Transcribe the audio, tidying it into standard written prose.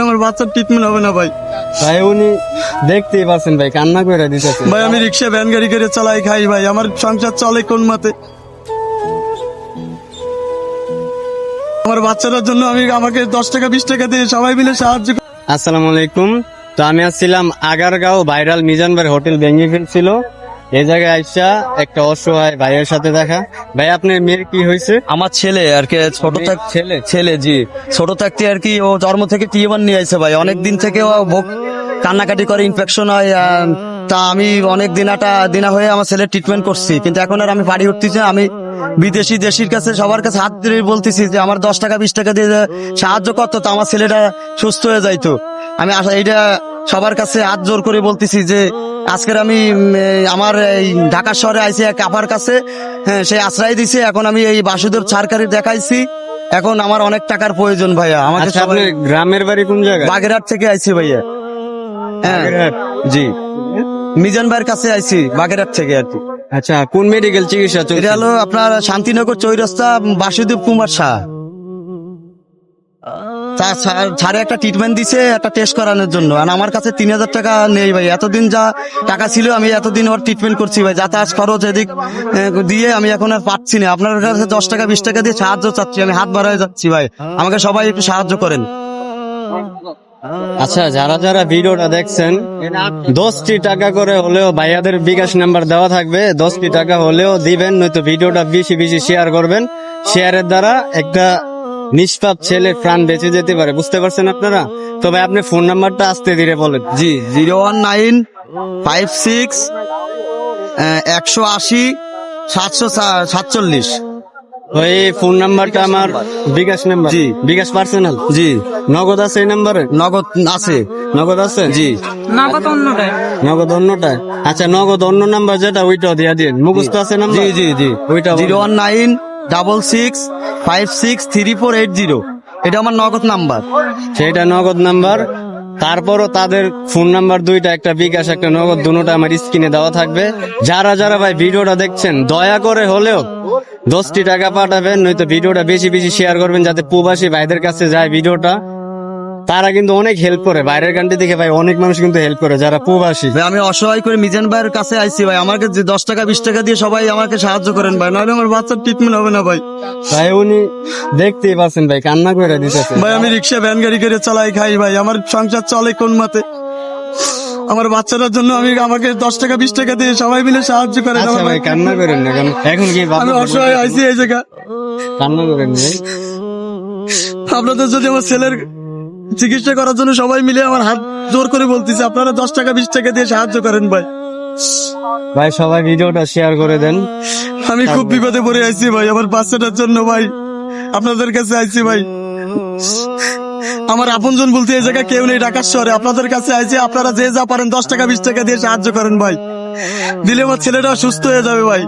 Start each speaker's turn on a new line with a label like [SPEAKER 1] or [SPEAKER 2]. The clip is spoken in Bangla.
[SPEAKER 1] আমার বাচ্চার ট্রিটমেন্ট হবে না ভাই।
[SPEAKER 2] ভাই উনি দেখতেই পাচ্ছেন ভাই কান্না করে দিতেছে।
[SPEAKER 1] ভাই আমি রিক্সা ভ্যান গাড়ি করে চালাই খাই ভাই, আমার সংসার চলে কোন মতে? আমার বাচ্চাটার জন্য আমাকে 10 টাকা 20 টাকা দিয়ে সবাই মিলে সাহায্য
[SPEAKER 2] আসসালামু আলাইকুম। তো আমি আসছিলাম আগারগাঁও, ভাইরাল মিজান ভাই হোটেল ভেঙে ফেলছিল। এই জায়গায় আইসা একটা অসহায় ভাইয়ের সাথে দেখা। ভাই আপনার মেয়ের কি হয়েছে?
[SPEAKER 1] আমার ছেলে আর কি ছোট
[SPEAKER 2] ছেলে
[SPEAKER 1] ছেলে জি ছোট থাকতে আর কি ও জন্ম থেকে টিএমআর নিয়ে আসে ভাই। অনেক দিন থেকে ও কান্নাকাটি করে, ইনফেকশন হয়। তা আমি অনেক দিনা হয়ে আমার ছেলের ট্রিটমেন্ট করছি, কিন্তু এখন আর আমি বাড়ি উঠতেছি না। আমি বিদেশি দেশির কাছে সবার কাছে হাত ধরে বলতেছি যে আমার 10 টাকা 20 টাকা দিয়ে সাহায্য করতো, তো আমার ছেলেটা সুস্থ হয়ে যাইতো। আমি এইটা সবার কাছে হাত জোর করে বলতেছি যে আজকের আমি আমার এই ঢাকা শহরে আইছি এক আপার কাছে, হ্যাঁ সে আশ্রয় দিছে। এখন আমি এই বাসুদেব সরকারি দেখাইছি, এখন আমার অনেক টাকার প্রয়োজন ভাইয়া। আমাকে
[SPEAKER 2] আচ্ছা, আপনার গ্রামের বাড়ি কোন জায়গায়?
[SPEAKER 1] বাগেরহাট থেকে আইছি ভাইয়া। হ্যাঁ জি, মিজান ভাইয়ের কাছে আইছি বাগেরহাট থেকে আর কি।
[SPEAKER 2] আচ্ছা, কোন মেডিকেল চিকিৎসা চলছে?
[SPEAKER 1] এটা হলো আপনার শান্তিনগর চৌরাস্তা, বাসুদেব কুমার শাহ। ছাড়ে একটা ট্রিটমেন্ট দিছে, একটা টেস্ট করানোর জন্য। আর আমার কাছে 3000 টাকা নেই ভাই। এতদিন যা টাকা ছিল আমি এতদিন ওর ট্রিটমেন্ট করছি ভাই, যাতায়াত খরচ এদিক দিয়ে আমি এখন আর পাচ্ছি না। আপনার কাছে 10 টাকা 20 টাকা দিয়ে সাহায্য চাচ্ছি, আমি হাত বাড়ায় যাচ্ছি ভাই, আমাকে সবাই একটু সাহায্য করেন।
[SPEAKER 2] আচ্ছা, যারা যারা ভিডিওটা দেখছেন 10টি টাকা করে হলেও ভাইয়াদের বিকাশ নাম্বার দেওয়া থাকবে, 10টি টাকা হলেও দিবেন, নয়তো ভিডিওটা বেশি বেশি শেয়ার করবেন। শেয়ারের দ্বারা একটা নিষ্পাপ ছেলে প্রাণ বেঁচে যেতে পারে, বুঝতে পারছেন আপনারা? তবে আপনি ফোন নাম্বারটা আস্তে ধীরে বলেন।
[SPEAKER 1] জি 01956 180 747।
[SPEAKER 2] ওই ফোন নাম্বারটা আমার বিকাশ নাম্বার।
[SPEAKER 1] জি।
[SPEAKER 2] বিকাশ পার্সোনাল।
[SPEAKER 1] জি
[SPEAKER 2] নগদ আছে এই নাম্বারে?
[SPEAKER 1] নগদ আছে।
[SPEAKER 2] নগদ আছে?
[SPEAKER 1] জি
[SPEAKER 2] নগদ অন্যটায়। আচ্ছা, নগদ অন্য নাম্বার যেটা ওইটাও দিয়া দিন, মুখস্থ আছে নাম্বার?
[SPEAKER 1] জি জি জি
[SPEAKER 2] ওইটা
[SPEAKER 1] 01966563480। এটা আমার নগদ নাম্বার।
[SPEAKER 2] সেটা নগদ নাম্বার। তারপরও তাদের ফোন নাম্বার দুইটা, একটা বিকাশ একটা নগদ, দুটোটা আমার স্ক্রিনে দেওয়া থাকবে। যারা যারা ভাই ভিডিওটা দেখছেন দয়া করে হলেও 10টি টাকা পাঠাবেন, নয়তো ভিডিওটা বেশি বেশি শেয়ার করবেন, যাতে প্রবাসী ভাইদের কাছে যায় ভিডিওটা। তারা কিন্তু অনেক হেল্প করে, বাইরের কান্ট্রি থেকে ভাই অনেক মানুষ কিন্তু হেল্প করে যারা প্রবাসী।
[SPEAKER 1] ভাই আমি অসহায় করে মিজান ভাইয়ের কাছে আইছি ভাই, আমাকে যে 10 টাকা 20 টাকা দিয়ে সবাই আমাকে সাহায্য করেন ভাই, নাহলে আমার বাচ্চার ট্রিটমেন্ট হবে না ভাই।
[SPEAKER 2] ভাই উনি দেখতেই পাচ্ছেন ভাই কান্না করে দিতেছে।
[SPEAKER 1] ভাই আমি রিক্সা ভ্যান গাড়ি করে চালাই খাই ভাই, আমার সংসার চলে কোন মতে? আমার বাচ্চাটার জন্য আমাকে 10 টাকা 20 টাকা দিয়ে সবাই মিলে সাহায্য করেন।
[SPEAKER 2] আচ্ছা ভাই কান্না করেন না কেন? এখন কি
[SPEAKER 1] আমি অসহায় আইছি এই জায়গা।
[SPEAKER 2] কান্না করেন ভাই?
[SPEAKER 1] আপনাদের যদি আমার ছেলের চিকিৎসা করার জন্য সবাই মিলে আমার হাত জোর করে বলতেছে, আপনারা 10 টাকা 20 টাকা দিয়ে সাহায্য করেন ভাই।
[SPEAKER 2] ভাই সবাই ভিডিওটা শেয়ার করে দেন।
[SPEAKER 1] আমি খুব বিপদে পড়ে আইছি ভাই, আমার বাচ্চাটার জন্য ভাই আপনাদের কাছে আইছি ভাই। আমার আপনজন বলতে এই জায়গায় কেউ নেই ঢাকা শহরে, আপনাদের কাছে আইছি। আপনারা যে যা পারেন 10 টাকা 20 টাকা দিয়ে সাহায্য করেন ভাই, দিলে আমার ছেলেটা সুস্থ হয়ে যাবে ভাই।